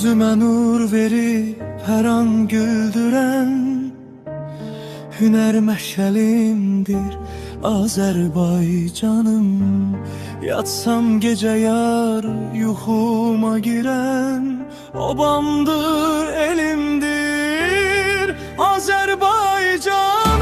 Gözüme nur verip her an güldüren hüner meşəlimdir Azərbaycanım. Yatsam gece yar yuxuma giren obamdır, elimdir Azərbaycanım.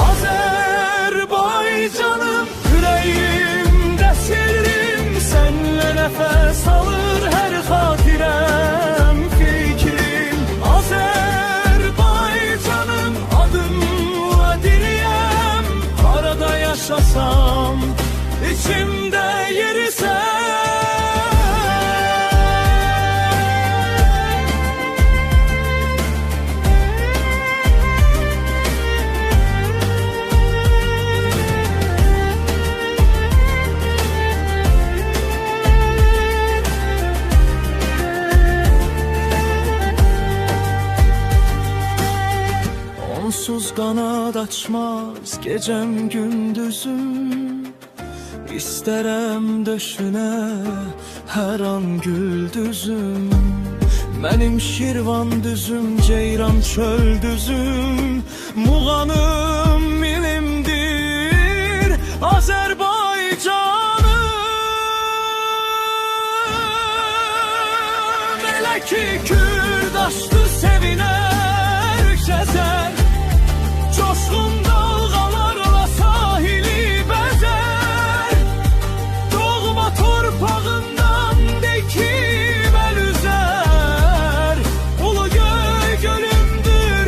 Azərbaycanım, yüreğimde sirrim, senle nefes alır her hatirem fikrim. Azərbaycanım, adımla diriyem, arada yaşasam içimde yeri sen. Onsuz kanat açmaz gecem gündüzüm, İstərəm döşünə her an güldüzüm. Mənim Şirvan düzüm, Ceyran çöl düzüm, muğanım milimdir Azərbaycanım. Elə ki Kürdaşdı seviner gəzər, coşqun dalğalarla sahili bəzər, doğma torpağından dekib el üzər. Ulu göy gölümdür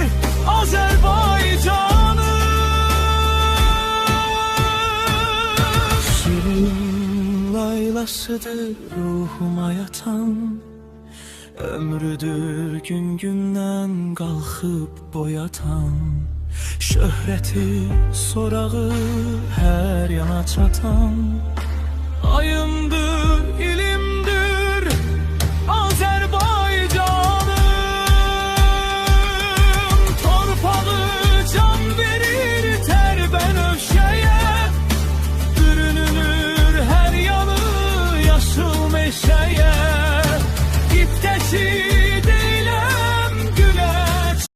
Azərbaycanım. Şirin laylasıdır ruhuma yatan, ömrüdür gün gündən qalxıb boyatan. Şöhrəti sorağı hər yana çatan,